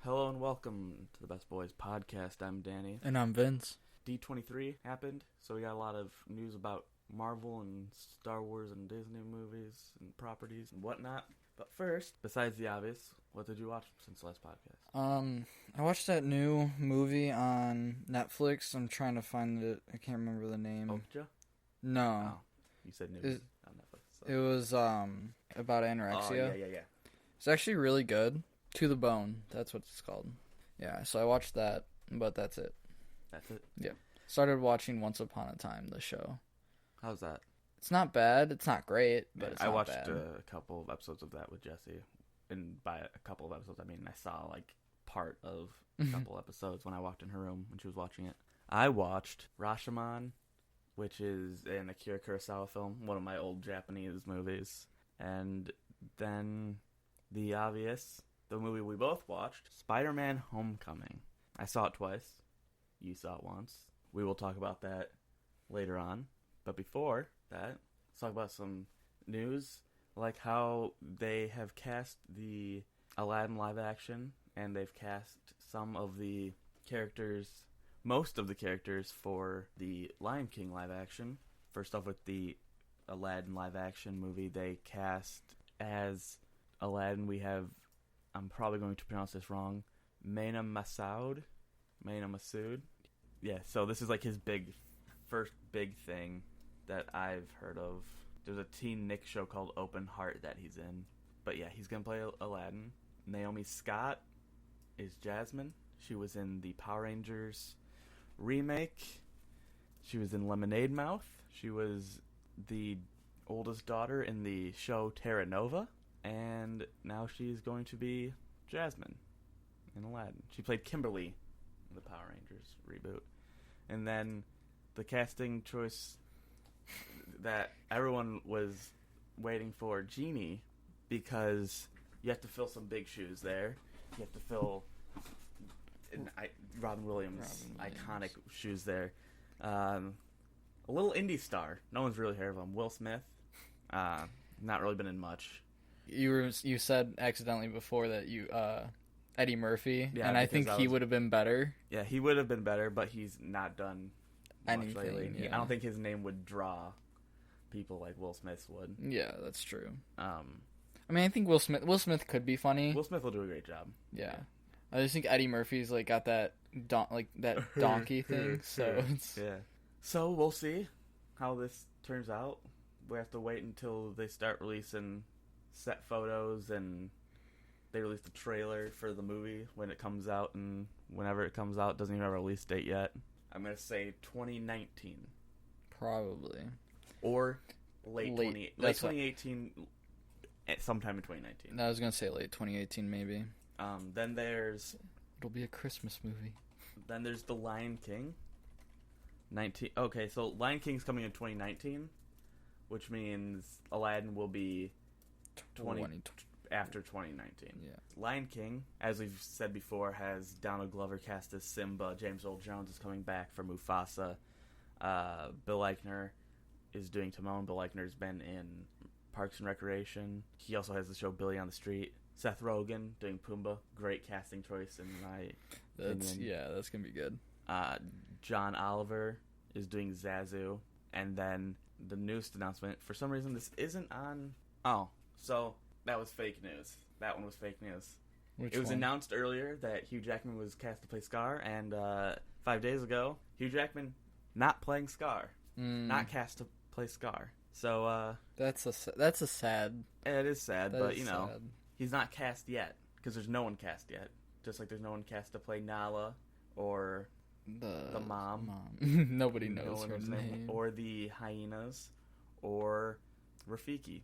Hello and welcome to the Best Boys podcast. I'm Danny. And I'm Vince. D23 happened, so we got a lot of news about Marvel and Star Wars and Disney movies and properties and whatnot. But first, besides the obvious, what did you watch since the last podcast? I watched that new movie on Netflix. I'm trying to find it. I can't remember the name. Okja? No. Oh, you said news on Netflix. So. It was about anorexia. Oh, yeah. It's actually really good. To the Bone. That's what it's called. Yeah, so I watched that, but that's it. That's it? Yeah. Started watching Once Upon a Time, the show. How's that? It's not bad. It's not great, but it's I not watched bad. a couple of episodes of that with Jesse. And by a couple of episodes, I mean I saw like part of a couple episodes when I walked in her room when she was watching it. I watched Rashomon, which is an Akira Kurosawa film, one of my old Japanese movies. And then the obvious, the movie we both watched, Spider-Man Homecoming. I saw it twice. You saw it once. We will talk about that later on. But before that, let's talk about some news, like how they have cast the Aladdin live action, and they've cast some of the characters, most of the characters for the Lion King live action. First off, with the Aladdin live action movie, they cast as Aladdin, we have, I'm probably going to pronounce this wrong, Mena Massoud. Yeah, so this is like his first big thing that I've heard of. There's a teen Nick show called Open Heart that he's in. But yeah, he's going to play Aladdin. Naomi Scott is Jasmine. She was in the Power Rangers remake. She was in Lemonade Mouth. She was the oldest daughter in the show Terra Nova. And now she's going to be Jasmine in Aladdin. She played Kimberly in the Power Rangers reboot. And then the casting choice that everyone was waiting for, Genie, because you have to fill some big shoes there. You have to fill Robin Williams' iconic shoes there. A little indie star. No one's really heard of him. Will Smith. Not really been in much. You said accidentally before that you Eddie Murphy, yeah, and I think he would have been better. Yeah, he would have been better, but he's not done much anything lately. yeah. I don't think his name would draw people like Will Smith's would. Yeah, that's true. I mean, I think Will Smith could be funny. Will Smith will do a great job. Yeah. I just think Eddie Murphy's like got that donkey thing, so it's... Yeah. So we'll see how this turns out. We have to wait until they start releasing set photos, and they release the trailer for the movie when it comes out, and whenever it comes out, it doesn't even have a release date yet. I'm going to say 2019. Probably. Or late 2018, sometime in 2019. I was going to say late 2018 maybe. Then there's... It'll be a Christmas movie. Then there's The Lion King. Okay, so Lion King's coming in 2019, which means Aladdin will be after 2019. Yeah. Lion King, as we've said before, has Donald Glover cast as Simba. James Earl Jones is coming back for Mufasa. Bill Eichner is doing Timon. Bill Eichner's been in Parks and Recreation. He also has the show Billy on the Street. Seth Rogen doing Pumbaa. Great casting choice in my opinion. Yeah, that's going to be good. John Oliver is doing Zazu. And then the newest announcement, for some reason this isn't on... Oh, so that was fake news. That one was fake news. It was announced earlier that Hugh Jackman was cast to play Scar, and 5 days ago, Hugh Jackman not playing Scar. Not cast to play Scar. So, That's a sad... It is sad, that but, is you know, sad. He's not cast yet, because there's no one cast yet. Just like there's no one cast to play Nala, or the mom. Nobody knows her name. Or the hyenas, or Rafiki.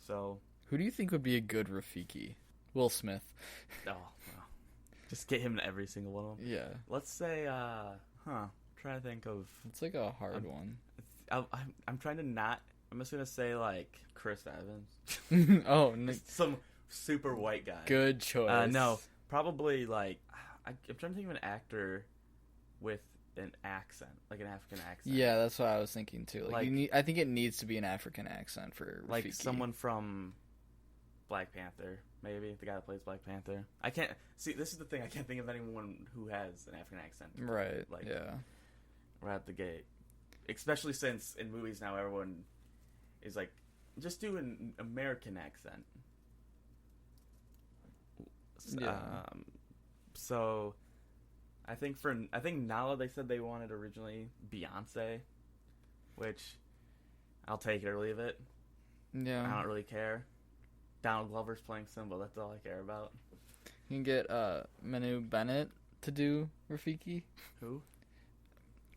So... Who do you think would be a good Rafiki? Will Smith. Oh, well. Just get him in every single one of them. Yeah. Let's say, trying to think of... It's like a hard one. I'm trying to not... I'm just going to say, like, Chris Evans. Oh, some super white guy. Good choice. No, probably, like... I'm trying to think of an actor with an accent, like an African accent. Yeah, that's what I was thinking, too. Like I think it needs to be an African accent for Rafiki. Like someone from... Black Panther, maybe the guy that plays Black Panther. I can't see. This is the thing. I can't think of anyone who has an African accent. Right. Like, yeah. right out the gate. Especially since in movies now everyone is like, just do an American accent. Yeah. So I think Nala, they said they wanted originally Beyonce, which I'll take it or leave it. Yeah. I don't really care. Donald Glover's playing Simba. That's all I care about. You can get Manu Bennett to do Rafiki. Who?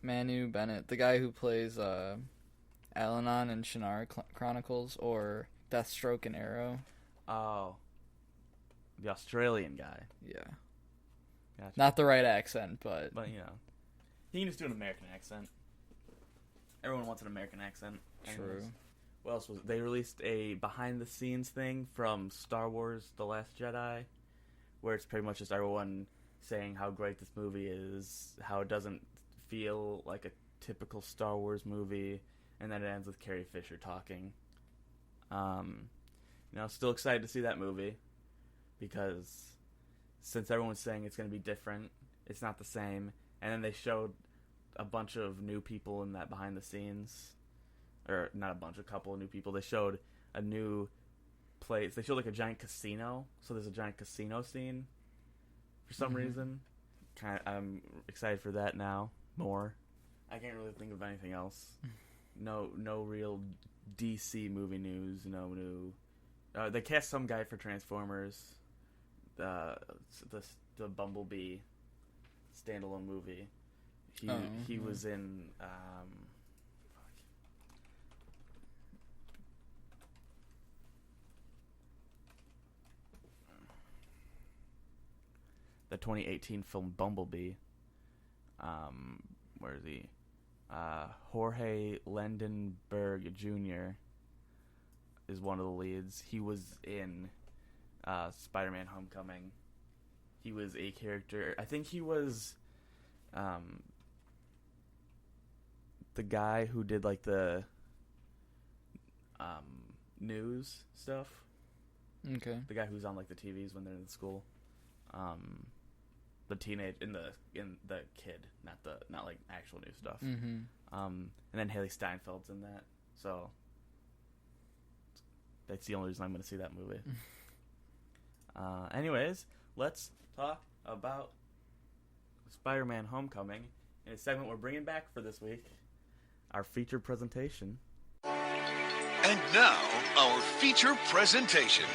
Manu Bennett, the guy who plays Al-Anon in Shannara Chronicles or Deathstroke and Arrow. Oh. The Australian guy. Yeah. Gotcha. Not the right accent, but... But, you know. He can just do an American accent. Everyone wants an American accent. True. Anyways. What else was it? They released a behind-the-scenes thing from Star Wars The Last Jedi, where it's pretty much just everyone saying how great this movie is, how it doesn't feel like a typical Star Wars movie, and then it ends with Carrie Fisher talking. Still excited to see that movie, because since everyone's saying it's going to be different, it's not the same, and then they showed a bunch of new people in that behind the scenes, or not a bunch, a couple of new people. They showed a new place. They showed like a giant casino, so there's a giant casino scene for some reason. I'm excited for that now. More. I can't really think of anything else. No real DC movie news. No new. They cast some guy for Transformers. The Bumblebee standalone movie. He was in. The 2018 film Bumblebee. Where is he? Jorge Landenberg Jr. is one of the leads. He was in Spider-Man: Homecoming. He was a character. I think he was the guy who did like the news stuff. Okay. The guy who's on like the TVs when they're in school. The teenage in the kid, not like actual new stuff. Mm-hmm. And then Haley Steinfeld's in that, so that's the only reason I'm going to see that movie. Anyways, let's talk about Spider-Man: Homecoming in a segment we're bringing back for this week, our feature presentation. And now, our feature presentation.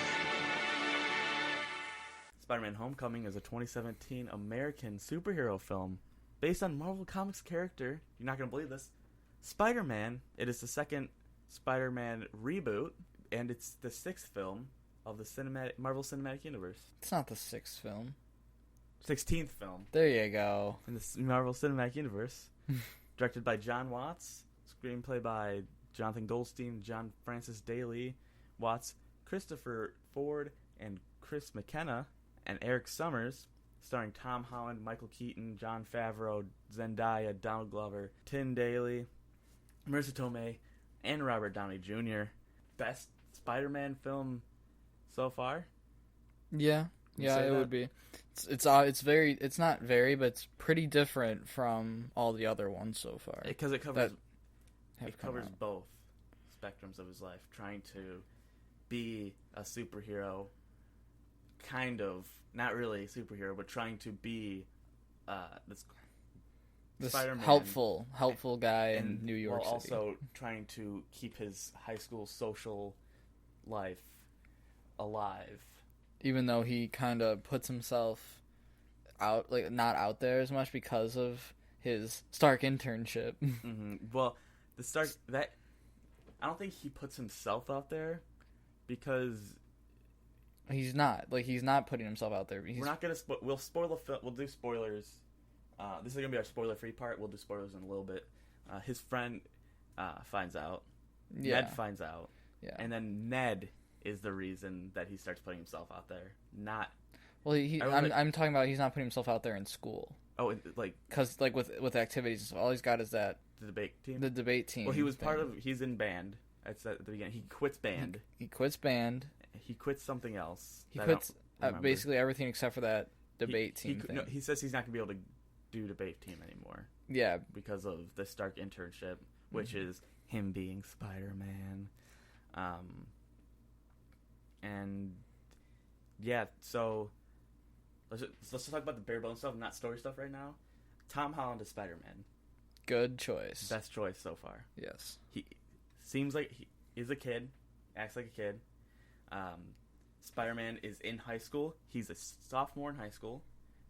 Spider-Man: Homecoming is a 2017 American superhero film based on Marvel Comics character, you're not going to believe this, Spider-Man. It is the second Spider-Man reboot, and it's the sixth film of the Marvel Cinematic Universe. It's not the sixth film. 16th film. There you go. In the Marvel Cinematic Universe. Directed by John Watts. Screenplay by Jonathan Goldstein, John Francis Daley, Watts, Christopher Ford, and Chris McKenna. And Eric Summers, starring Tom Holland, Michael Keaton, Jon Favreau, Zendaya, Donald Glover, Tim Daly, Marissa Tomei, and Robert Downey Jr. Best Spider-Man film so far? Yeah, it would be. It's not very, but it's pretty different from all the other ones so far. Because it covers out. both spectrums of his life, trying to be a superhero. Kind of, not really a superhero, but trying to be this Spider-Man, helpful guy in New York while City. also trying to keep his high school social life alive. Even though he kind of puts himself out, like not out there as much because of his Stark internship. Mm-hmm. Well, I don't think he puts himself out there because. He's not putting himself out there. We're not gonna. We'll spoil the film. We'll do spoilers. This is gonna be our spoiler-free part. We'll do spoilers in a little bit. His friend finds out. Yeah. Ned finds out. Yeah. And then Ned is the reason that he starts putting himself out there. Not. Well, I'm talking about he's not putting himself out there in school. Oh, like because like with activities, all he's got is that the debate team. The debate team. Well, he was he's in band. That's at the beginning. He quits band. He quits band. he quits something else. He quits basically everything except for that debate team thing. No, he says he's not going to be able to do debate team anymore. Yeah. Because of the Stark internship, which is him being Spider-Man. And yeah, so let's talk about the bare bones stuff, not story stuff right now. Tom Holland is Spider-Man. Good choice. Best choice so far. Yes. He seems like he is a kid, acts like a kid. Spider-Man is in high school. He's a sophomore in high school.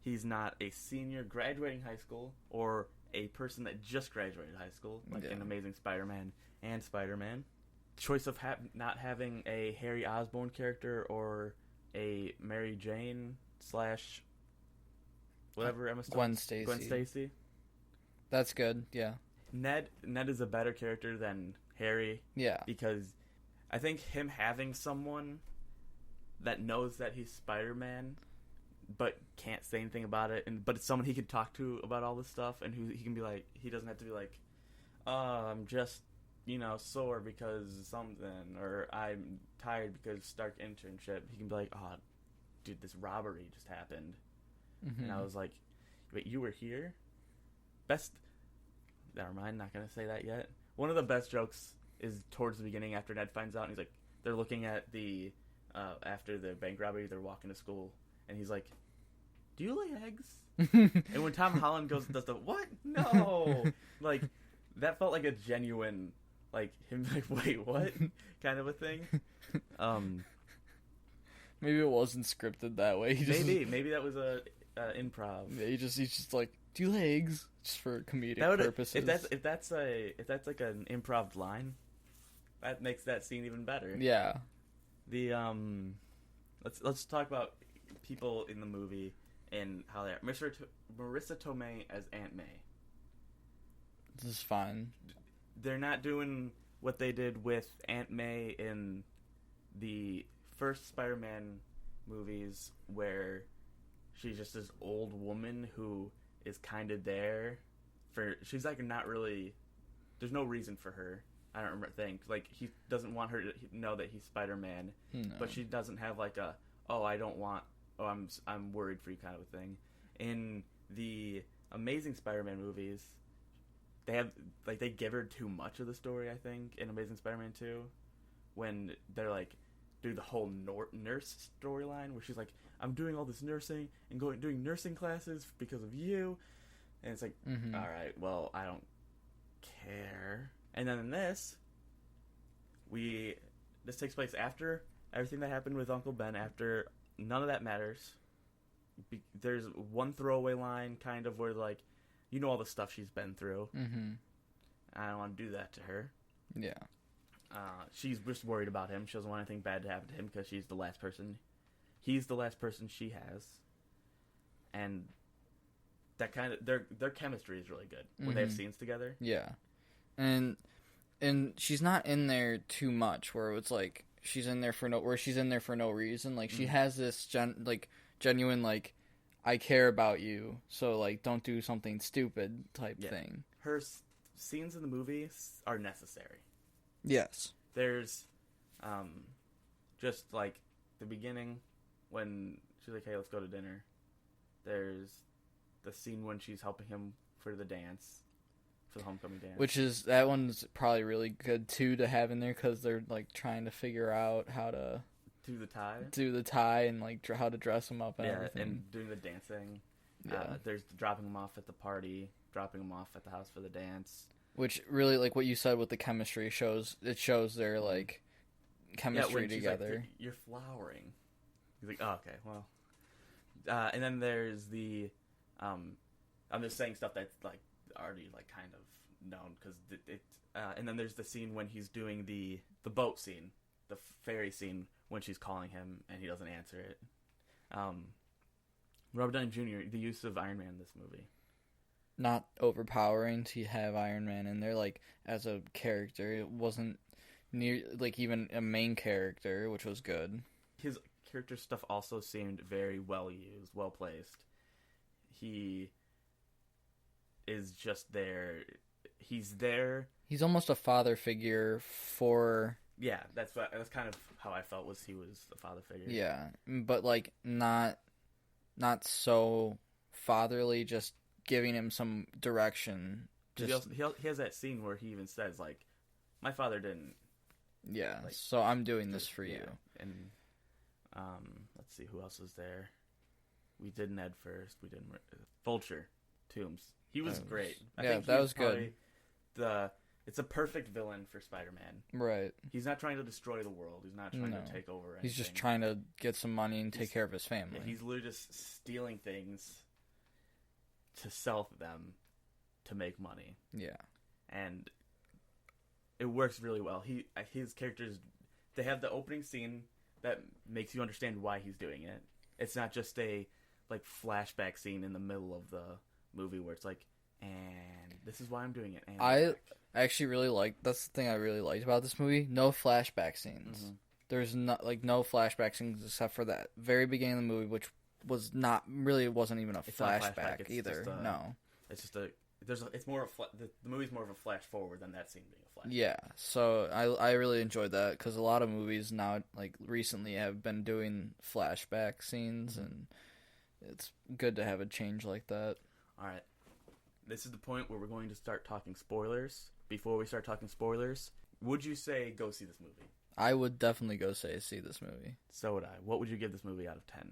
He's not a senior graduating high school or a person that just graduated high school, like in Amazing Spider-Man and Spider-Man. Choice of not having a Harry Osborn character or a Mary Jane / whatever Emma Stone. Gwen Stacy. Gwen Stacy. That's good, yeah. Ned is a better character than Harry. Yeah. Because I think him having someone that knows that he's Spider-Man but can't say anything about it, but it's someone he can talk to about all this stuff, and who he can be like, he doesn't have to be like, I'm just, sore because something, or I'm tired because Stark internship. He can be like, oh, dude, this robbery just happened. Mm-hmm. And I was like, wait, you were here? Never mind, not going to say that yet. One of the best jokes is towards the beginning after Ned finds out, and he's like, they're looking at the, after the bank robbery, they're walking to school, and he's like, do you lay eggs? And when Tom Holland does the, what? No! Like, that felt like a genuine, like, him like, wait, what? Kind of a thing. Maybe it wasn't scripted that way. Maybe that was a improv. Yeah, he's just like, do you lay eggs? Just for comedic purposes. If that's like an improv line, that makes that scene even better. Yeah. The let's talk about people in the movie and how they are. Marissa Tomei as Aunt May. This is fine. They're not doing what they did with Aunt May in the first Spider-Man movies, where she's just this old woman who is kind of there for. She's like not really. There's no reason for her. I don't think like he doesn't want her to know that he's Spider-Man, but she doesn't have like a I'm worried for you kind of a thing. In the Amazing Spider-Man movies, they give her too much of the story. I think in Amazing Spider-Man 2, when they're like do the whole nurse storyline where she's like, I'm doing all this nursing and doing nursing classes because of you, and it's like, all right, well, I don't care. And then in this takes place after everything that happened with Uncle Ben. After none of that matters. There's one throwaway line, kind of, where like, all the stuff she's been through. Mm-hmm. I don't want to do that to her. Yeah. She's just worried about him. She doesn't want anything bad to happen to him because he's the last person she has. And that kind of their chemistry is really good when they have scenes together. Yeah. And she's not in there too much where it's like she's in there for no reason. Like she has this genuine like, I care about you, so like don't do something stupid type thing. Her scenes in the movie are necessary. Yes. There's just like the beginning when she's like, hey, let's go to dinner. There's the scene when she's helping him for the dance, for the homecoming dance. That one's probably really good too to have in there because they're like trying to figure out how to do the tie and like how to dress him up and everything. And doing the dancing. Yeah. There's dropping him off at the party, dropping him off at the house for the dance. Which really, like what you said with the chemistry shows their like chemistry together. Like, you're flowering. He's like, oh, okay, well. And then there's the, I'm just saying stuff that's like already like kind of known because and then there's the scene when he's doing the boat scene, the ferry scene when she's calling him and he doesn't answer it. Robert Downey Jr., the use of Iron Man in this movie. Not overpowering to have Iron Man in there, like, as a character. It wasn't near, like, even a main character, which was good. His character stuff also seemed very well used, well placed. He is just there. He's there. He's almost a father figure for Yeah, that's kind of how I felt, was he was the father figure. Yeah, but like not so fatherly, just giving him some direction. Just He has that scene where he even says, like, my father didn't. yeah, like, so I'm doing this for you. And let's see, who else was there? We did Ned first. We did Vulture, Toombs. He was great. I think that was good. It's a perfect villain for Spider-Man. Right. He's not trying to destroy the world. He's not trying to take over anything. He's just trying to get some money and take care of his family. Yeah, he's literally just stealing things to sell them to make money. Yeah. And it works really well. His characters, they have the opening scene that makes you understand why he's doing it. It's not just a like flashback scene in the middle of the movie where it's like, and this is why I'm doing it. And I actually really liked, that's the thing I really liked about this movie. No flashback scenes. Mm-hmm. There's no flashback scenes except for that very beginning of the movie, which was not really, it wasn't even a flashback either. No, it's just it's more of the movie's more of a flash forward than that scene being a flash. Yeah, so I really enjoyed that because a lot of movies now, like recently, have been doing flashback scenes, and it's good to have a change like that. All right, this is the point where we're going to start talking spoilers. Before we start talking spoilers, would you say go see this movie? I would definitely go see this movie. So would I. What would you give this movie out of 10?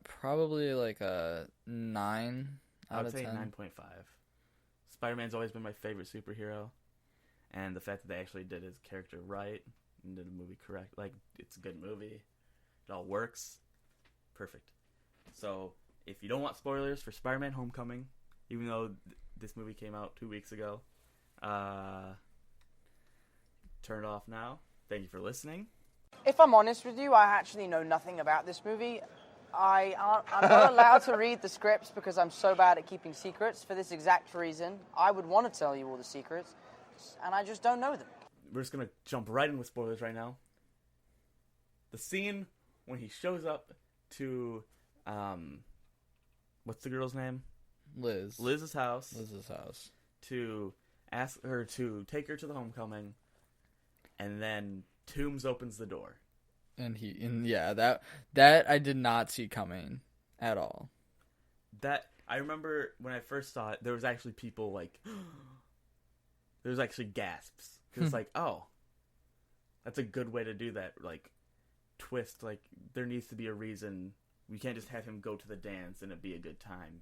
Probably like a 9 out of 10. I would say 9.5. Spider-Man's always been my favorite superhero, and the fact that they actually did his character right and did the movie correct, like, it's a good movie. It all works. Perfect. So, if you don't want spoilers for Spider-Man Homecoming, even though this movie came out 2 weeks ago, turn it off now. Thank you for listening. If I'm honest with you, I actually know nothing about this movie. I'm not allowed to read the scripts because I'm so bad at keeping secrets for this exact reason. I would want to tell you all the secrets, and I just don't know them. We're just going to jump right in with spoilers right now. The scene when he shows up to, what's the girl's name? Liz's house. To ask her to take her to the homecoming, and then Toombs opens the door. And that I did not see coming at all. That I remember when I first saw it, there was actually people like, there was actually gasps because it's like, oh, that's a good way to do that. Like, twist. Like, there needs to be a reason. We can't just have him go to the dance and it be a good time.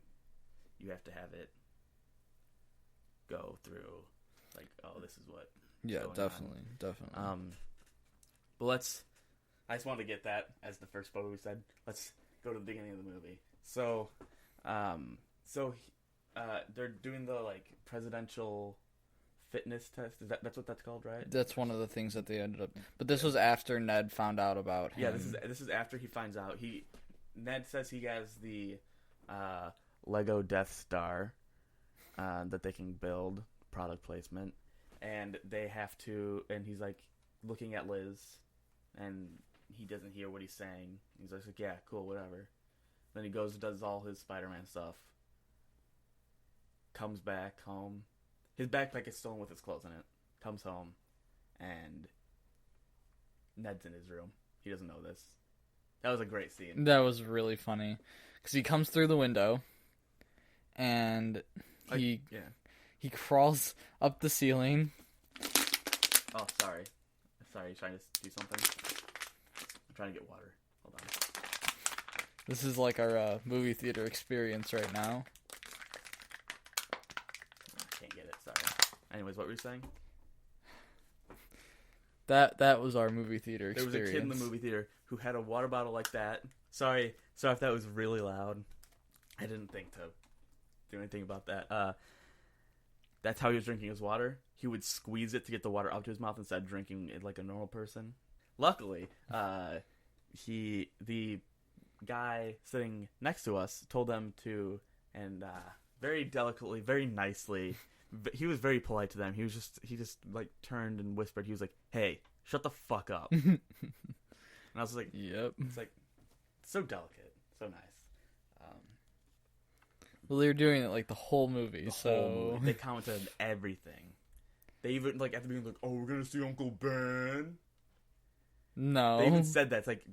You have to have it go through. Like, oh, this is what. Yeah, definitely. But I just wanted to get that as the first spoiler we said. Let's go to the beginning of the movie. So they're doing the like presidential fitness test. That's what that's called, right? That's one of the things that they ended up. But this was after Ned found out about him. Yeah, this is after he finds out. Ned says he has the Lego Death Star that they can build, product placement, and they have to. And he's like looking at Liz, and he doesn't hear what he's saying. He's like, yeah, cool, whatever. Then he goes and does all his Spider-Man stuff. Comes back home. His backpack is stolen with his clothes in it. Comes home, and Ned's in his room. He doesn't know this. That was a great scene. That was really funny. Because he comes through the window, and he crawls up the ceiling. Oh, sorry. Sorry, you trying to do something? I'm trying to get water. Hold on. This is like our movie theater experience right now. I can't get it, sorry. Anyways, what were you saying? That was our movie theater experience. There was a kid in the movie theater who had a water bottle like that. Sorry if that was really loud. I didn't think to do anything about that. That's how he was drinking his water. He would squeeze it to get the water up to his mouth instead of drinking it like a normal person. Luckily, the guy sitting next to us told them to, and very delicately, very nicely, he was very polite to them. He just like turned and whispered. He was like, "Hey, shut the fuck up." And I was like, "Yep." It's like so delicate, so nice. Well, they were doing it like the whole movie, so they commented on everything. They even, like, at the beginning, like, oh, we're gonna see Uncle Ben. No. They even said that. It's like,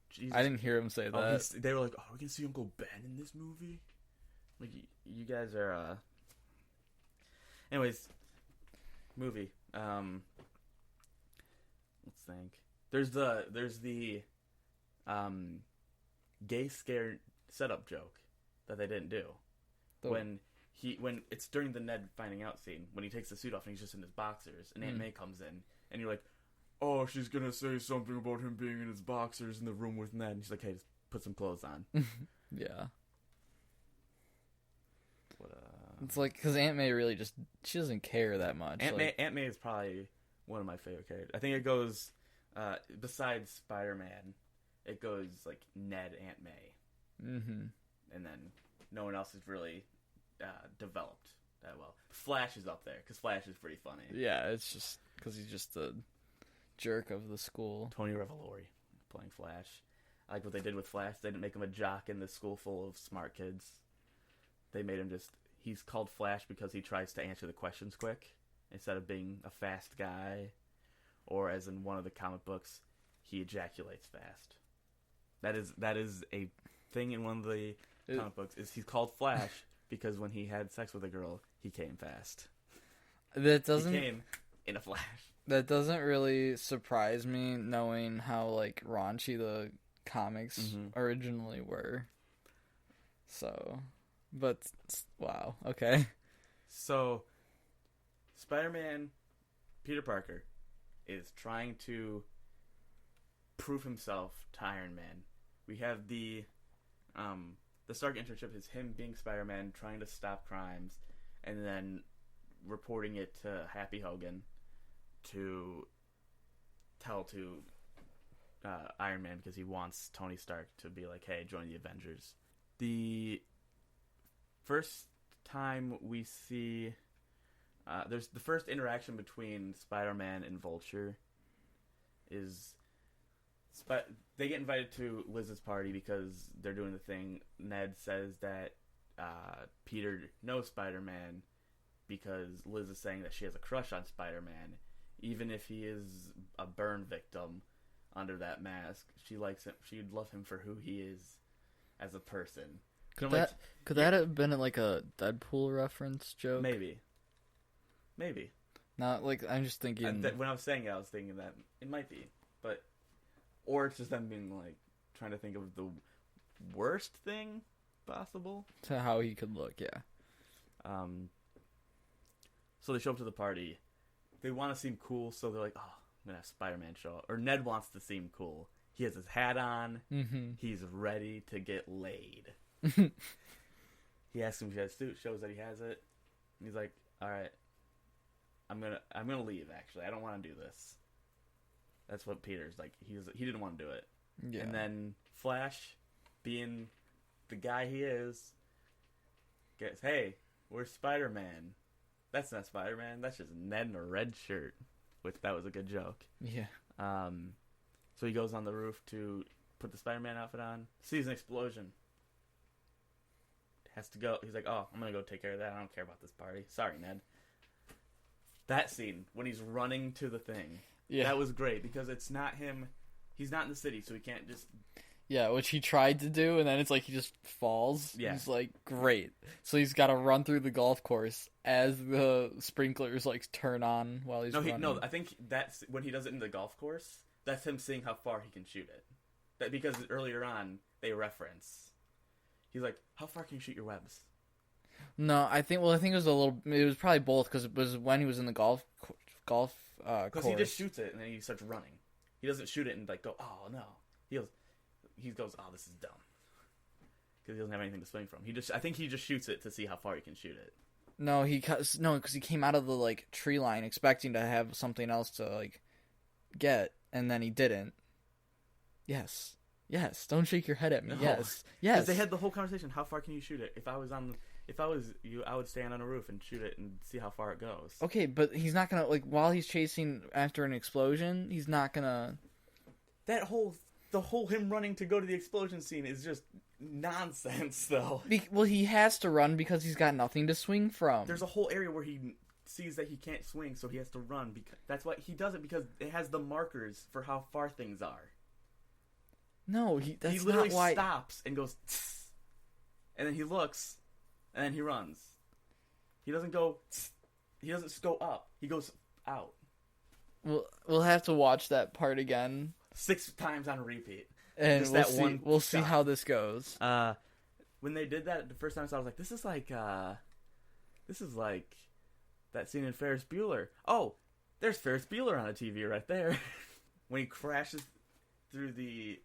Jesus. I didn't hear him say that. They were like, oh, we're gonna see Uncle Ben in this movie? Like, you guys are, Anyways, movie. Let's think. There's the gay scare setup joke that they didn't do. When it's during the Ned finding out scene, when he takes the suit off and he's just in his boxers, and Aunt May comes in, and you're like, oh, she's gonna say something about him being in his boxers in the room with Ned, and she's like, hey, just put some clothes on. Yeah. What, It's like, because Aunt May really she doesn't care that much. Aunt May is probably one of my favorite characters. I think it goes, besides Spider-Man, it goes, like, Ned, Aunt May. Mm-hmm. And then no one else has really developed that well. Flash is up there, because Flash is pretty funny. Yeah, it's just because he's just the jerk of the school. Tony Revolori playing Flash. I like what they did with Flash. They didn't make him a jock in this school full of smart kids. They made him he's called Flash because he tries to answer the questions quick instead of being a fast guy. Or as in one of the comic books, he ejaculates fast. That is a thing in one of the comic books, is he's called Flash because when he had sex with a girl, he came fast. He came in a flash. That doesn't really surprise me, knowing how, like, raunchy the comics originally were. So, but, wow, okay. So, Spider-Man, Peter Parker, is trying to prove himself to Iron Man. We have the Stark internship is him being Spider-Man, trying to stop crimes, and then reporting it to Happy Hogan to tell to Iron Man, because he wants Tony Stark to be like, hey, join the Avengers. The first time we see there's the first interaction between Spider-Man and Vulture is they get invited to Liz's party because they're doing the thing. Ned says that Peter knows Spider-Man because Liz is saying that she has a crush on Spider-Man. Even if he is a burn victim under that mask, she likes him. She'd love him for who he is as a person. Could that have been like a Deadpool reference joke? Maybe. Not like, I'm just thinking. When I was saying it, I was thinking that it might be, but or it's just them being like trying to think of the worst thing possible to how he could look. Yeah. So they show up to the party. They want to seem cool, so they're like, "Oh, I'm gonna have Spider-Man show up." Or Ned wants to seem cool. He has his hat on. Mm-hmm. He's ready to get laid. He asks him if he has a suit. Shows that he has it. And he's like, "All right, I'm gonna leave. Actually, I don't want to do this." That's what Peter's like. He didn't want to do it. Yeah. And then Flash, being the guy he is, gets, "Hey, where's Spider-Man?" That's not Spider-Man. That's just Ned in a red shirt. Which, that was a good joke. Yeah. So he goes on the roof to put the Spider-Man outfit on. Sees an explosion. Has to go. He's like, "Oh, I'm gonna go take care of that. I don't care about this party. Sorry, Ned." That scene when he's running to the thing. Yeah. That was great because it's not him. He's not in the city, so he can't just. Yeah, which he tried to do, and then it's like he just falls. Yeah. He's like, great. So he's got to run through the golf course as the sprinklers like turn on while he's running. No, I think that's when he does it in the golf course. That's him seeing how far he can shoot it. That because earlier on they reference. He's like, "How far can you shoot your webs?" No, I think it was it was probably both, because it was when he was in the golf course. Because he just shoots it and then he starts running. He doesn't shoot it and like go, "Oh no." He goes, "Oh, this is dumb," because he doesn't have anything to swing from. I think he just shoots it to see how far he can shoot it. No, because he came out of the like tree line expecting to have something else to like get, and then he didn't. Yes, don't shake your head at me. No. Yes. Because they had the whole conversation. How far can you shoot it? If I was you, I would stand on a roof and shoot it and see how far it goes. Okay, but he's not gonna while he's chasing after an explosion. He's not gonna. The whole him running to go to the explosion scene is just nonsense, though. Well, he has to run because he's got nothing to swing from. There's a whole area where he sees that he can't swing, so he has to run. Because that's why he does it, because it has the markers for how far things are. No, that's he literally not why. stops and goes, tss, and then he looks, and then he runs. He doesn't go. Tss, he doesn't just go up. He goes out. We'll have to watch that part again 6 times on repeat. and Just we'll that see. one We'll see shot. how this goes. When they did that the first time, I was like, this is like that scene in Ferris Bueller. Oh, there's Ferris Bueller on the TV right there. When he crashes through he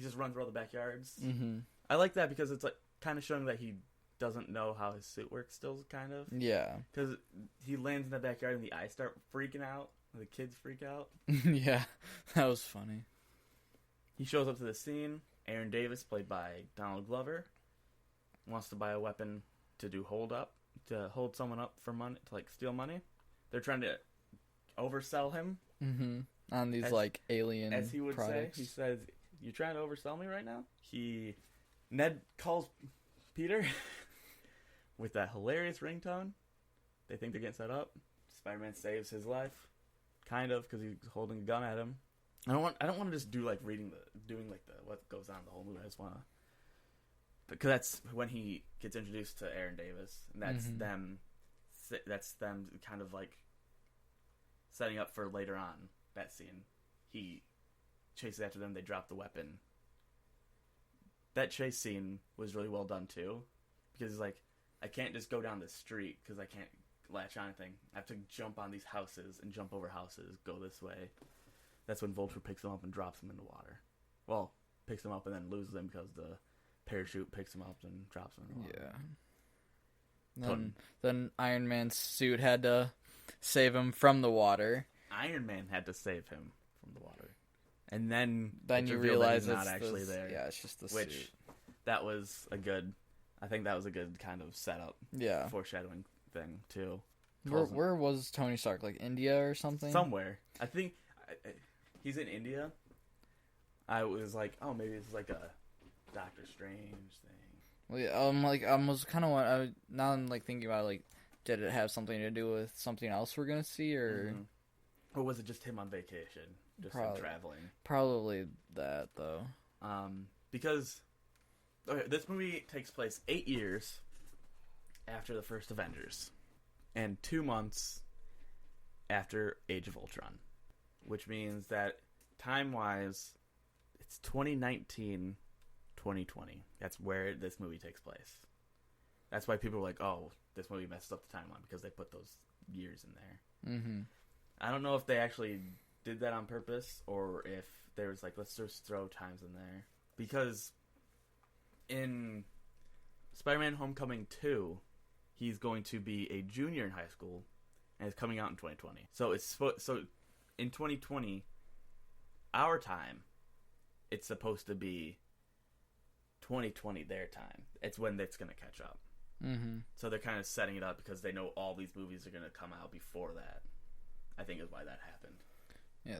just runs through all the backyards. Mm-hmm. I like that because it's like kind of showing that he doesn't know how his suit works still, kind of. Yeah. Because he lands in the backyard and the eyes start freaking out. The kids freak out. Yeah, that was funny. He shows up to the scene. Aaron Davis, played by Donald Glover, wants to buy a weapon to do to hold someone up for money, to like steal money. They're trying to oversell him. Mm-hmm. On these alien as he would products. say. He says, "You trying to oversell me right now?" Ned calls Peter with that hilarious ringtone. They think they're getting set up. Spider-Man saves his life, kind of, because he's holding a gun at him. I don't want to just do like doing what goes on in the whole movie. I just want to, because that's when he gets introduced to Aaron Davis, and that's them. That's them kind of like setting up for later on. That scene, he chases after them. They drop the weapon. That chase scene was really well done too, because he's like, I can't just go down the street because I can't latch on anything. I have to jump on these houses and jump over houses, go this way. That's when Vulture picks him up and drops him in the water. Well, picks him up and then loses him because the parachute picks him up and drops him in the water. Yeah. Then Iron Man's suit had to save him from the water. Iron Man had to save him from the water. And then you realize he's it's not actually there. Yeah, it's just the Which, suit. I think that was a good kind of setup. Yeah. Foreshadowing thing, too. Where was Tony Stark? Like India or something? Somewhere. I think he's in India. I was like, oh, maybe it's like a Doctor Strange thing. Well, yeah, I was kind of now I'm like thinking about like, did it have something to do with something else we're gonna see, or or was it just him on vacation, just him traveling? Probably that though. Because this movie takes place 8 years after the first Avengers, and 2 months after Age of Ultron, which means that time-wise, it's 2019, 2020. That's where this movie takes place. That's why people are like, oh, this movie messes up the timeline, because they put those years in there. Mm-hmm. I don't know if they actually did that on purpose, or if there was like, let's just throw times in there. Because in Spider-Man Homecoming 2, he's going to be a junior in high school, and it's coming out in 2020. So in 2020, our time, it's supposed to be 2020 their time. It's when it's going to catch up. Mm-hmm. So they're kind of setting it up because they know all these movies are going to come out before that. I think is why that happened. Yeah,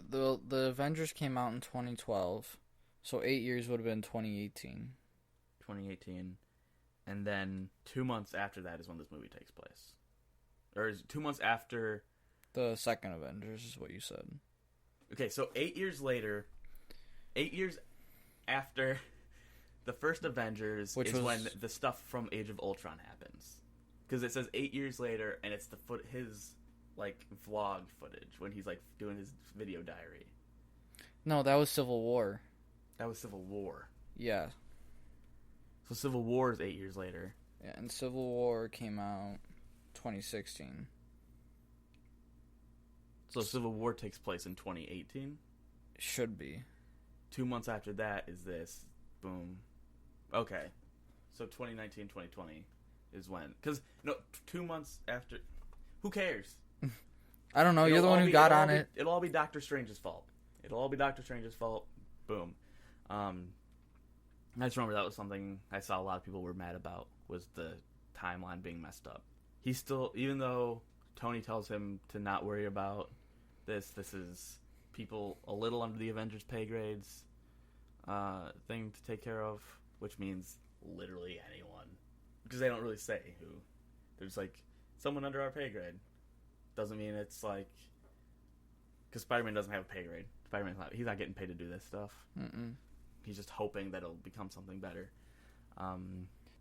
the Avengers came out in 2012, so 8 years would have been 2018. 2018. And then 2 months after that is when this movie takes place. Or is 2 months after... The second Avengers is what you said. Okay, so 8 years later, 8 years after the first Avengers Which is was... when the stuff from Age of Ultron happens. Because it says 8 years later, and it's his like vlog footage when he's like doing his video diary. No, that was Civil War. That was Civil War. Yeah. So Civil War is 8 years later. Yeah, and Civil War came out 2016. So Civil War takes place in 2018? Should be. 2 months after that is this. Boom. Okay. So 2019, 2020 is when. Because, 2 months after... Who cares? I don't know. You're the one who got on it. It'll all be Doctor Strange's fault. Boom. I just remember that was something I saw a lot of people were mad about, was the timeline being messed up. He's still, even though Tony tells him to not worry about this is people a little under the Avengers pay grades thing to take care of, which means literally anyone. Because they don't really say who. There's like, someone under our pay grade. doesn't mean it's like because Spider-Man doesn't have a pay grade. He's not getting paid to do this stuff. Mm-mm. He's just hoping that it'll become something better.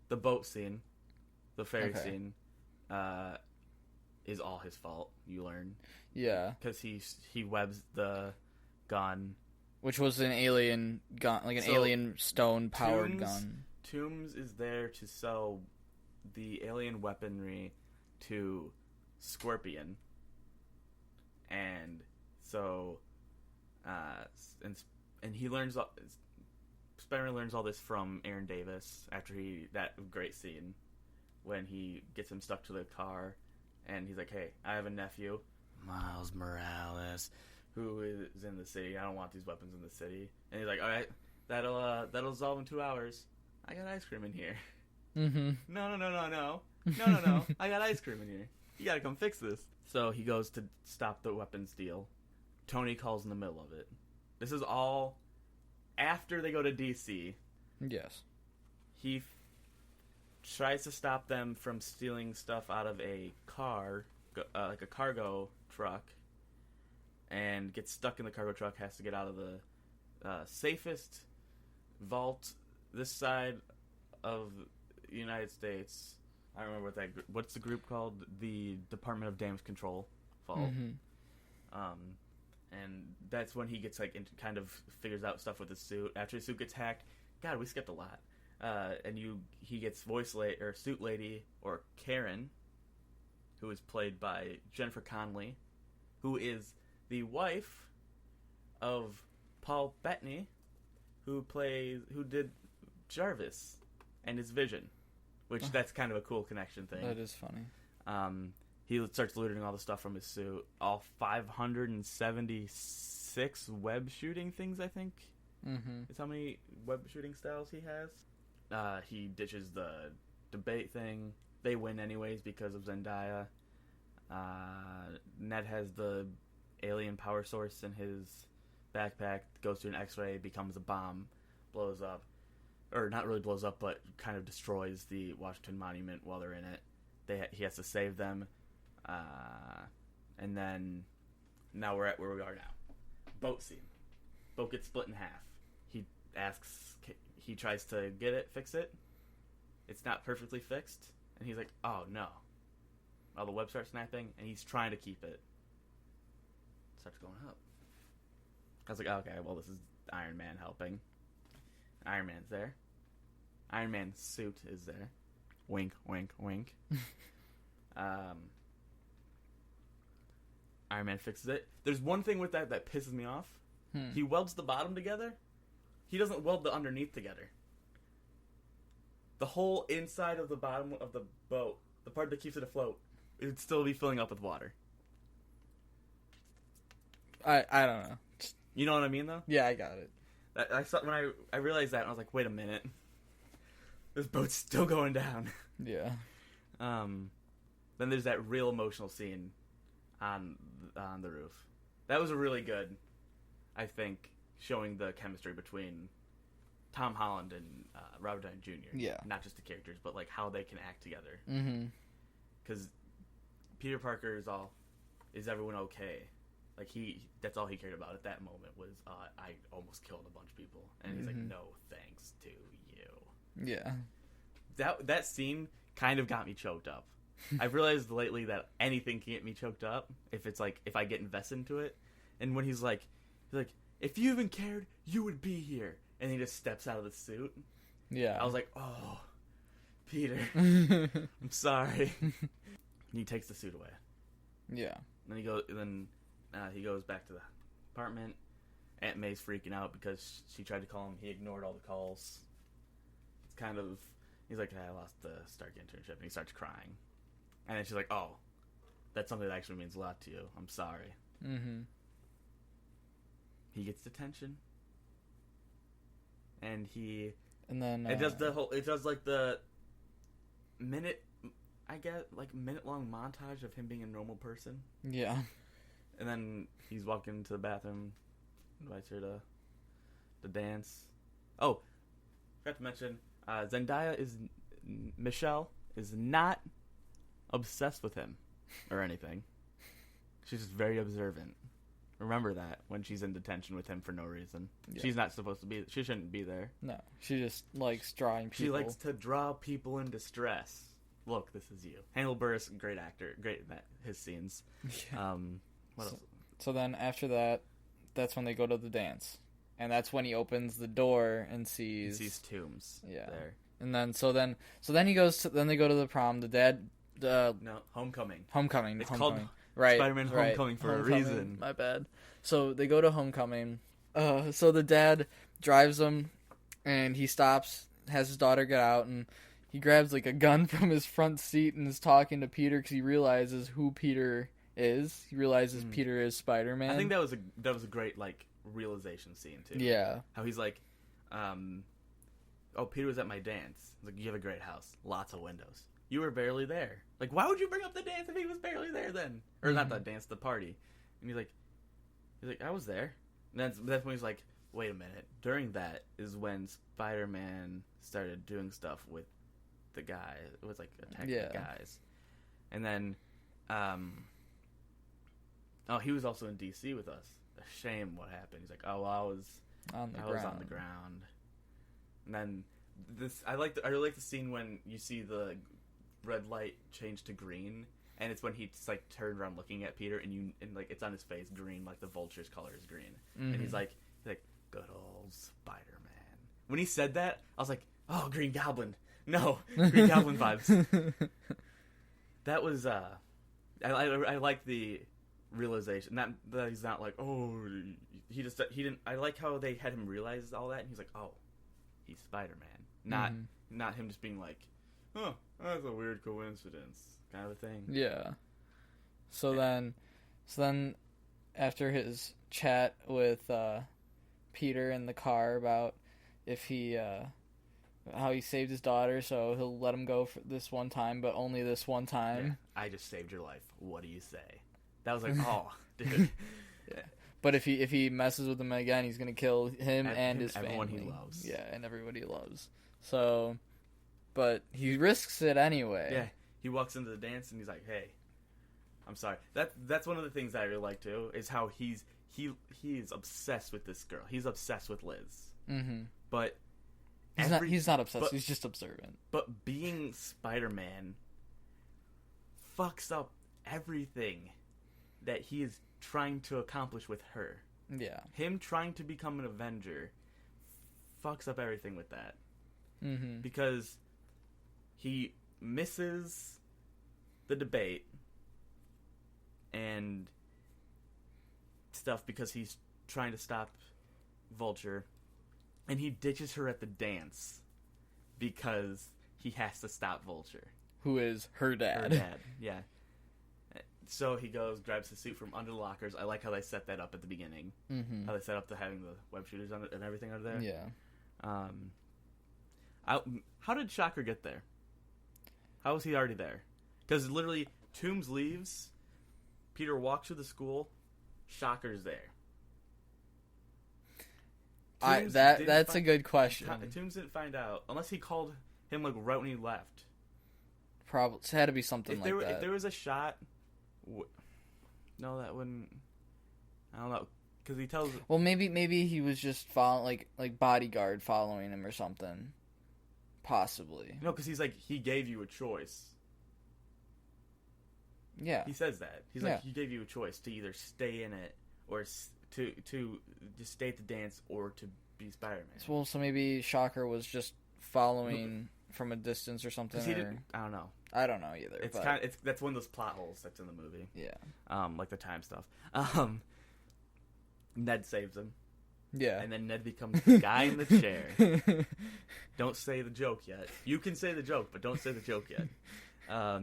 The boat scene, the ferry scene, is all his fault. You learn, Yeah, because he webs the gun, which was an alien gun, like an alien stone powered gun. Toombs is there to sell the alien weaponry to Scorpion, and so, and he learns. Spider-Man learns all this from Aaron Davis after that great scene when he gets him stuck to the car, and he's like, "Hey, I have a nephew, Miles Morales, who is in the city. I don't want these weapons in the city." And he's like, "All right, that'll resolve in 2 hours. I got ice cream in here." Mm-hmm. No. I got ice cream in here. You gotta come fix this. So he goes to stop the weapons deal. Tony calls in the middle of it. This is all after they go to DC. Yes. He tries to stop them from stealing stuff out of a car, like a cargo truck, and gets stuck in the cargo truck, has to get out of the safest vault this side of the United States. I don't remember what's the group called? The Department of Damage Control vault. Mm-hmm. And that's when he gets kind of figures out stuff with his suit. After his suit gets hacked, God, we skipped a lot. And he gets suit lady, or Karen, who is played by Jennifer Connelly, who is the wife of Paul Bettany, who did Jarvis and his Vision, which that's kind of a cool connection thing. That is funny. He starts looting all the stuff from his suit. All 576 web shooting things, I think. Mm-hmm. Is how many web shooting styles he has. He ditches the debate thing. They win anyways because of Zendaya. Ned has the alien power source in his backpack, goes to an X-ray, becomes a bomb, blows up. Or not really blows up, but kind of destroys the Washington Monument while they're in it. He has to save them. And then now we're at where we are now. Boat scene. Boat gets split in half. He tries to fix it. It's not perfectly fixed. And he's like, oh no. All the web starts snapping, and he's trying to keep it. It starts going up. I was like, okay, well, this is Iron Man helping. Iron Man's there. Iron Man's suit is there. Wink, wink, wink. Iron Man fixes it. There's one thing with that pisses me off. He welds the bottom together. He doesn't weld the underneath together. The whole inside of the bottom of the boat, the part that keeps it afloat, it would still be filling up with water. I don't know. You know what I mean, though? Yeah, I got it. I saw when I realized that, and I was like, wait a minute. This boat's still going down. Yeah. Then there's that real emotional scene on the roof. That was a really good, I think, showing the chemistry between Tom Holland and Robert Downey Jr. Yeah. Not just the characters, but like how they can act together. Mm-hmm. Because Peter Parker is everyone okay? Like that's all he cared about at that moment was I almost killed a bunch of people, and he's like, no thanks to you. Yeah. That scene kind of got me choked up. I've realized lately that anything can get me choked up if I get invested into it. And when he's like, if you even cared, you would be here. And he just steps out of the suit. Yeah. I was like, oh, Peter, I'm sorry. And he takes the suit away. Yeah. And then he goes back to the apartment. Aunt May's freaking out because she tried to call him. He ignored all the calls. It's kind of, he's like, I lost the Stark internship. And he starts crying. And then she's like, oh, that's something that actually means a lot to you. I'm sorry. Mm-hmm. He gets detention. And then it does like the minute long montage of him being a normal person. Yeah. And then he's walking into the bathroom, invites her to dance. Oh, forgot to mention, Michelle is not obsessed with him or anything. She's just very observant. Remember that when she's in detention with him for no reason. Yeah. She's not supposed to be. She shouldn't be there. No, she just likes drawing people. She likes to draw people in distress. Look, this is you. Hannibal Buress, great actor, great in his scenes. Yeah. What else? So then after that, that's when they go to the dance, and that's when he opens the door and sees Tombs. Yeah. There. And then so then he goes to, then they go to the prom. The dad, No, Homecoming. Homecoming. It's Homecoming. called Right, Spider-Man right. Homecoming for a reason. My bad. So they go to Homecoming. So the dad drives them, and he stops, has his daughter get out, and he grabs like a gun from his front seat and is talking to Peter because he realizes who Peter is. He realizes Peter is Spider-Man. I think that was a great like realization scene too. Yeah. How he's like, oh, Peter was at my dance. He's like, you have a great house, lots of windows. You were barely there. Like, why would you bring up the dance if he was barely there then? Or not the dance, the party. And he's like, I was there. And that's when he's like, wait a minute. During that is when Spider-Man started doing stuff with the guy. It was like attacking the guys. And then, he was also in DC with us. A shame what happened. He's like, oh, well, I was on the ground. And then I really like the scene when you see the red light change to green, and it's when he's like turned around looking at Peter, and like it's on his face green, like the Vulture's color is green, and he's like good old Spider-Man. When he said that, I was like, oh, Green Goblin, no, Green Goblin vibes. That was I like the realization, not that he's not like, oh, he didn't. I like how they had him realize all that, and he's like, oh, he's Spider-Man, not him just being like, oh, that's a weird coincidence kind of a thing. Yeah. So then after his chat with Peter in the car about if he how he saved his daughter, so he'll let him go for this one time, but only this one time. Yeah. I just saved your life. What do you say? That was like, oh, dude. Yeah. But if he messes with him again, he's gonna kill him and his family. Everyone he loves. Yeah, and everybody he loves. So, but he risks it anyway. Yeah, he walks into the dance and he's like, "Hey, I'm sorry." That's one of the things that I really like too, is how he's obsessed with this girl. He's obsessed with Liz. Mm-hmm. But he's not obsessed. He's just observant. But being Spider-Man fucks up everything that he is trying to accomplish with her. Yeah. Him trying to become an Avenger fucks up everything with that. Mm-hmm. Because he misses the debate and stuff because he's trying to stop Vulture, and he ditches her at the dance because he has to stop Vulture. Who is her dad. Her dad, yeah. So he goes, grabs his suit from under the lockers. I like how they set that up at the beginning. Mm-hmm. How they set up to having the web shooters on it and everything under there. Yeah. How did Shocker get there? How was he already there? Because literally, Toombs leaves, Peter walks through the school, Shocker's there. That's a good question. Toombs didn't find out, unless he called him like right when he left. Probably it had to be something like that. If there was a shot, no, that wouldn't. I don't know, because he tells. Well, maybe he was just like bodyguard following him or something. Possibly. No, because he's like, he gave you a choice. Yeah. He says that. He's like, he gave you a choice to either stay in it or to just stay at the dance or to be Spider-Man. Well, so maybe Shocker was just following from a distance or something. I don't know. I don't know either. That's one of those plot holes that's in the movie. Yeah. Like the time stuff. Ned saves him. Yeah. And then Ned becomes the guy in the chair. Don't say the joke yet. You can say the joke, but don't say the joke yet. I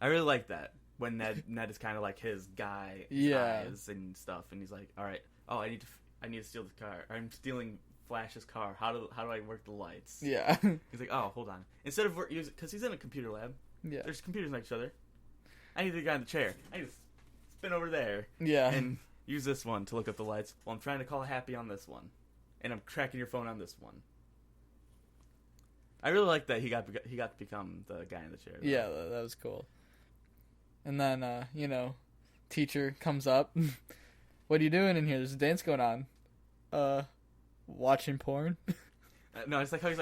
really like that when Ned is kind of like his guy, eyes and stuff, and he's like, "All right, I need to steal the car. I'm stealing Flash's car. How do I work the lights?" Yeah. He's like, "Oh, hold on. Instead of because he's in a computer lab. Yeah. There's computers next to each other. I need the guy in the chair. I need to spin over there. Yeah. And use this one to look up the lights while I'm trying to call Happy on this one, and I'm tracking your phone on this one." I really like that he got to become the guy in the chair. Yeah, that was cool. And then teacher comes up. What are you doing in here? There's a dance going on. Watching porn. No, it's like how he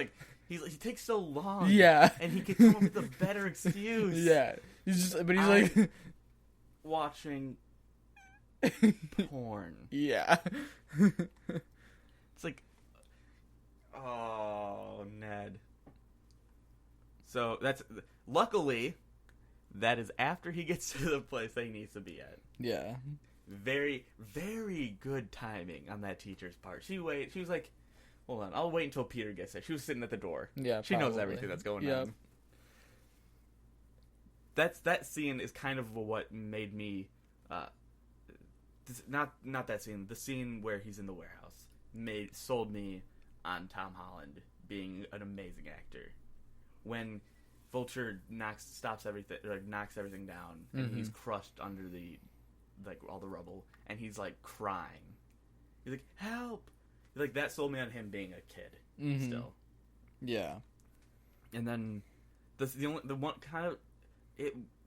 takes so long. Yeah. And he could come up with a better excuse. Yeah. He's like watching porn. Yeah. It's like, oh, Ned. So luckily, that is after he gets to the place that he needs to be at. Yeah. Very, very good timing on that teacher's part. She was like, hold on, I'll wait until Peter gets there. She was sitting at the door. Yeah, she knows everything that's going on. That scene is kind of what made me, not that scene. The scene where he's in the warehouse sold me on Tom Holland being an amazing actor. When Vulture knocks everything down, and he's crushed under all the rubble, and he's like crying. He's like, help! Like, that sold me on him being a kid still. Yeah. And then the one kind of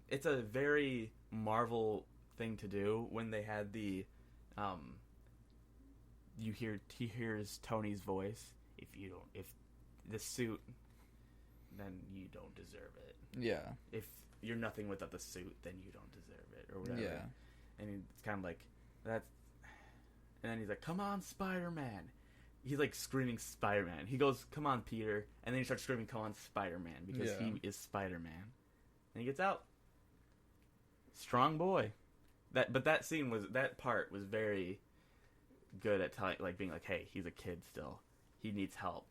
it's a very Marvel thing to do when they had the he hears Tony's voice. If the suit, then you don't deserve it. Yeah. If you're nothing without the suit, then you don't deserve it, or whatever. Yeah. And it's kind of like that. And then he's like, "Come on, Spider-Man!" He's like screaming Spider-Man. He goes, "Come on, Peter!" And then he starts screaming, "Come on, Spider-Man!" Because he is Spider-Man. And he gets out. Strong boy. That part was very good at being like, hey, he's a kid still. He needs help.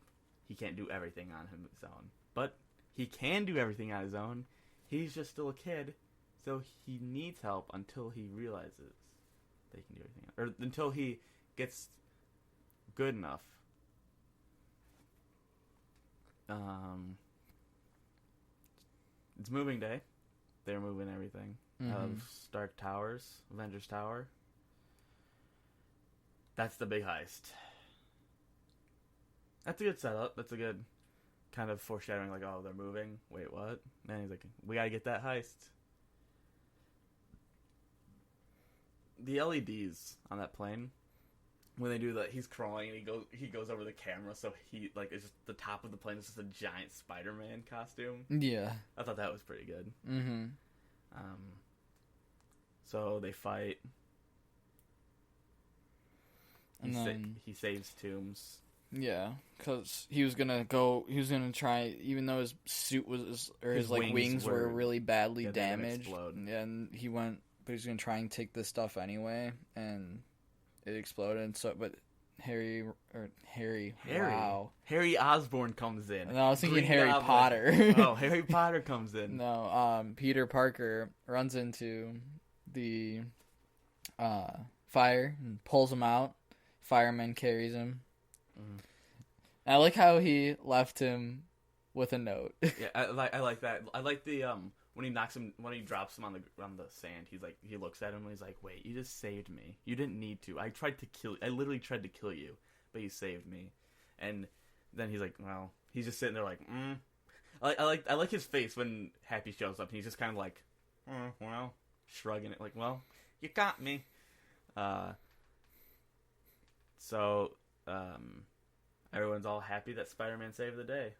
He can't do everything on his own. But he can do everything on his own. He's just still a kid, so he needs help until he realizes that he can do everything. Or until he gets good enough. It's moving day. They're moving everything out of Stark Towers, Avengers Tower. That's the big heist. That's a good setup. That's a good kind of foreshadowing, like, oh, they're moving. Wait, what? And he's like, we gotta get that heist. The LEDs on that plane, when they do that, he's crawling and he goes over the camera, so he like it's just the top of the plane is just a giant Spider-Man costume. Yeah, I thought that was pretty good. So they fight. He saves Toombs. Yeah, because he was gonna try, even though his suit his wings were really badly damaged, and he went, but he was gonna try and take this stuff anyway, and it exploded. So, but Harry, wow, Harry Osborn comes in. No, I was thinking Harry Potter. Oh, Harry Potter comes in. No, Peter Parker runs into the fire and pulls him out. Fireman carries him. I like how he left him with a note. Yeah, I like that. I like the when he drops him on the sand. He looks at him and he's like, "Wait, you just saved me. You didn't need to. I literally tried to kill you, but you saved me." And then he's like, "Well," he's just sitting there like, I like his face when Happy shows up. And he's just kind of like, well, shrugging it like, "Well, you got me." So, everyone's all happy that Spider-Man saved the day.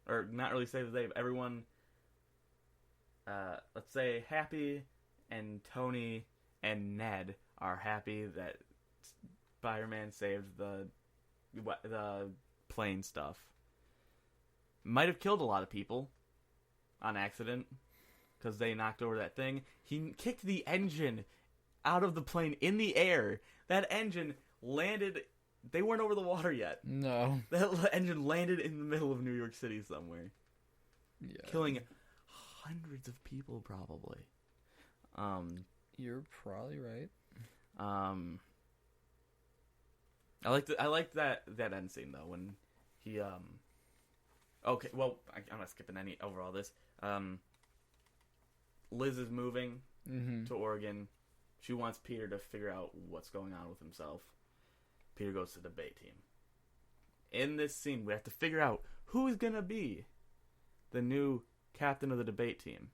Or, not really saved the day, but everyone, let's say Happy and Tony and Ned are happy that Spider-Man saved the plane stuff. Might have killed a lot of people on accident, because they knocked over that thing. He kicked the engine out of the plane in the air. That engine landed. They weren't over the water yet. No. That engine landed in the middle of New York City somewhere. Yeah. Killing hundreds of people, probably. You're probably right. I like that end scene though, when he okay, well, I'm not skipping any over all this. Liz is moving to Oregon. She wants Peter to figure out what's going on with himself. Peter goes to the debate team. In this scene, we have to figure out who's going to be the new captain of the debate team.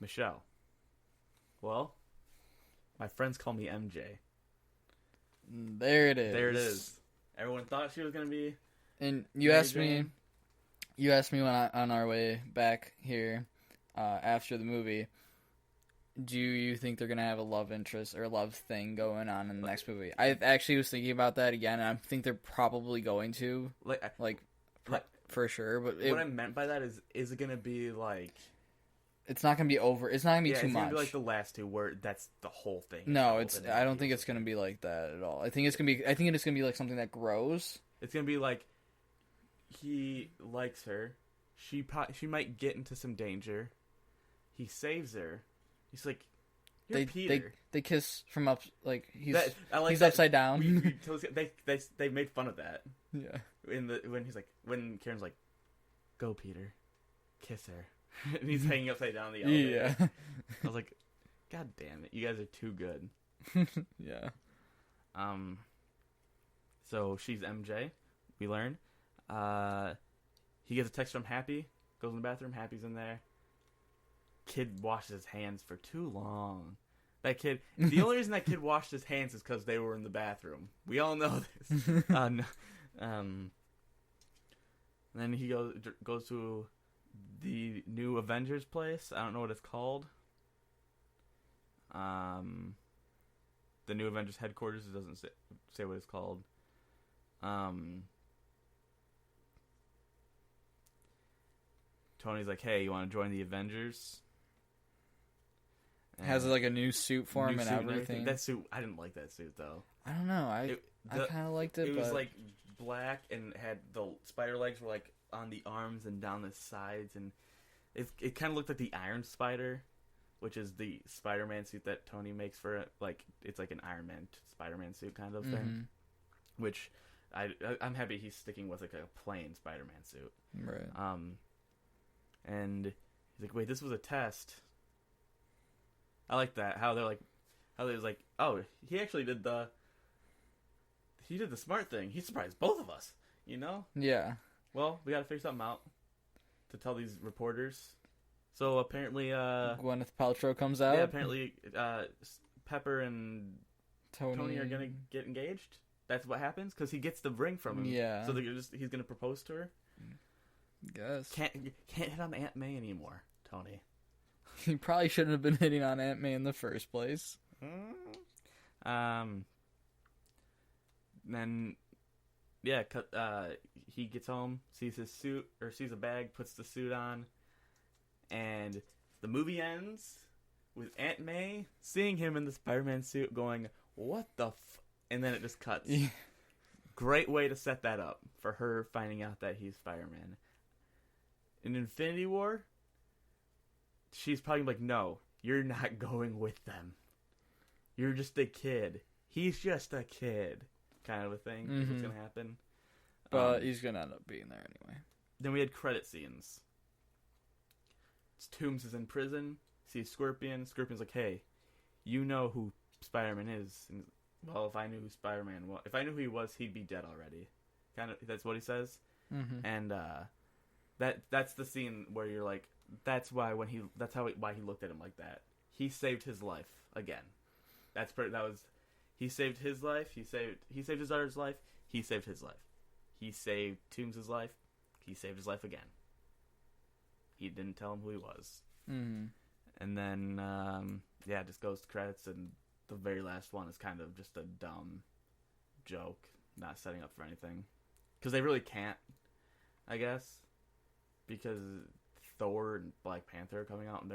Michelle. Well, my friends call me MJ. There it is. There it is. Everyone thought she was gonna be. And you Mary asked me. Jane. You asked me on our way back here, after the movie. Do you think they're gonna have a love interest or a love thing going on in the next movie? I actually was thinking about that again, and I think they're probably going to, for sure. But what I meant by that is it gonna be like? It's not gonna be over. It's not gonna be too it's much. Gonna be like the last two, where that's the whole thing. No, I don't think it's gonna be like that at all. I think it's gonna be like something that grows. It's gonna be like he likes her. She might get into some danger. He saves her. He's like, "You're Peter." They kiss from up, like he's he's upside down. They made fun of that. Yeah. When Karen's like, "Go, Peter, kiss her," and he's hanging upside down in the elevator. Yeah. I was like, "God damn it, you guys are too good." Yeah. So she's MJ. We learn. He gets a text from Happy. Goes in the bathroom. Happy's in there. Kid washes his hands for too long. That kid. The only reason that kid washed his hands is because they were in the bathroom. We all know this. Then he goes to the new Avengers place. I don't know what it's called. The new Avengers headquarters. It doesn't say what it's called. Tony's like, "Hey, you want to join the Avengers?" And has like a new suit for him and everything. That suit, I didn't like that suit though. I don't know. I kind of liked it. It was like black and had the spider legs were like on the arms and down the sides, and it kind of looked like the Iron Spider, which is the Spider-Man suit that Tony makes for it. Like it's like an Iron Man Spider-Man suit kind of thing. Which I'm happy he's sticking with like a plain Spider-Man suit. Right. And he's like, "Wait, this was a test." I like that. How they was like, "Oh, he actually did the smart thing. He surprised both of us." You know? Yeah. Well, we got to figure something out to tell these reporters. So apparently, Gwyneth Paltrow comes out. Yeah, apparently, Pepper and Tony are gonna get engaged. That's what happens because he gets the ring from him. Yeah. So he's gonna propose to her. Guess can't hit on Aunt May anymore, Tony. He probably shouldn't have been hitting on Aunt May in the first place. Then, yeah, he gets home, sees his suit, or sees a bag, puts the suit on, and the movie ends with Aunt May seeing him in the Spider-Man suit going, "What the f-?" And then it just cuts. Yeah. Great way to set that up for her finding out that he's Spider-Man. In Infinity War, she's probably like, "No, you're not going with them. You're just a kid. He's just a kid." Kind of a thing is what's going to happen. But he's going to end up being there anyway. Then we had credit scenes. Toombs is in prison, sees Scorpion. Scorpion's like, "Hey, you know who Spider-Man is." And, well, if I knew who Spider-Man was, if I knew who he was, he'd be dead already. Kind of, that's what he says. And that's the scene where you're like, why he looked at him like that. He saved his life again. He saved his life. He saved his daughter's life. He saved his life. He saved Toombs' life. He saved his life again. He didn't tell him who he was. And then it just goes to credits, and the very last one is kind of just a dumb joke, not setting up for anything, because they really can't, I guess, because Thor and Black Panther are coming out, and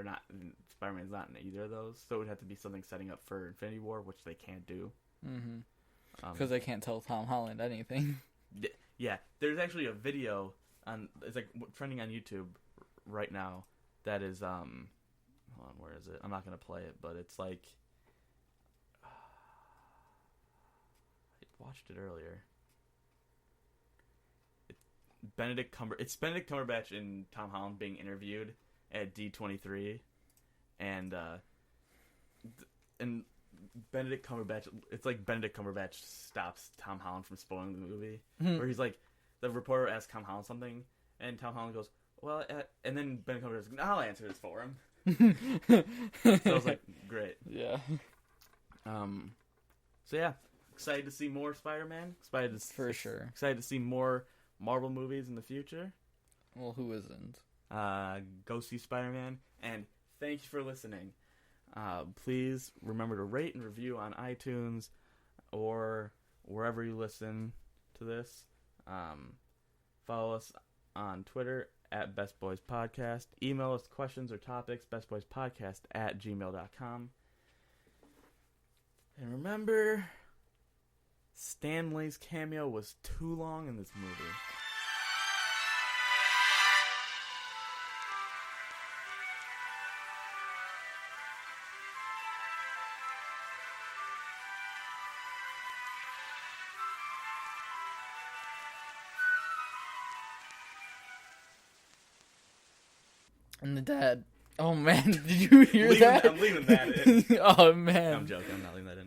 Spider-Man's not in either of those, so it would have to be something setting up for Infinity War, which they can't do. Because they can't tell Tom Holland anything. Yeah, there's actually a video it's like trending on YouTube right now that is hold on, where is it? I'm not gonna play it, but it's like I watched it earlier. It's Benedict Cumberbatch and Tom Holland being interviewed at D23, and Benedict Cumberbatch. It's like Benedict Cumberbatch stops Tom Holland from spoiling the movie, where he's like, the reporter asks Tom Holland something, and Tom Holland goes, "Well," and then Benedict Cumberbatch goes, "I'll answer this for him." So I was like, great. Yeah. So yeah, excited to see more Spider-Man. For sure. Excited to see more Marvel movies in the future. Well, who isn't? Go see Spider-Man, and thank you for listening. Please remember to rate and review on iTunes or wherever you listen to this. Follow us on Twitter at Best Boys Podcast. Email us questions or topics, bestboyspodcast@gmail.com. And remember, Stan Lee's cameo was too long in this movie. And the dad. Oh man, did you hear that? I'm leaving that in. Oh man. I'm joking. I'm not leaving that in.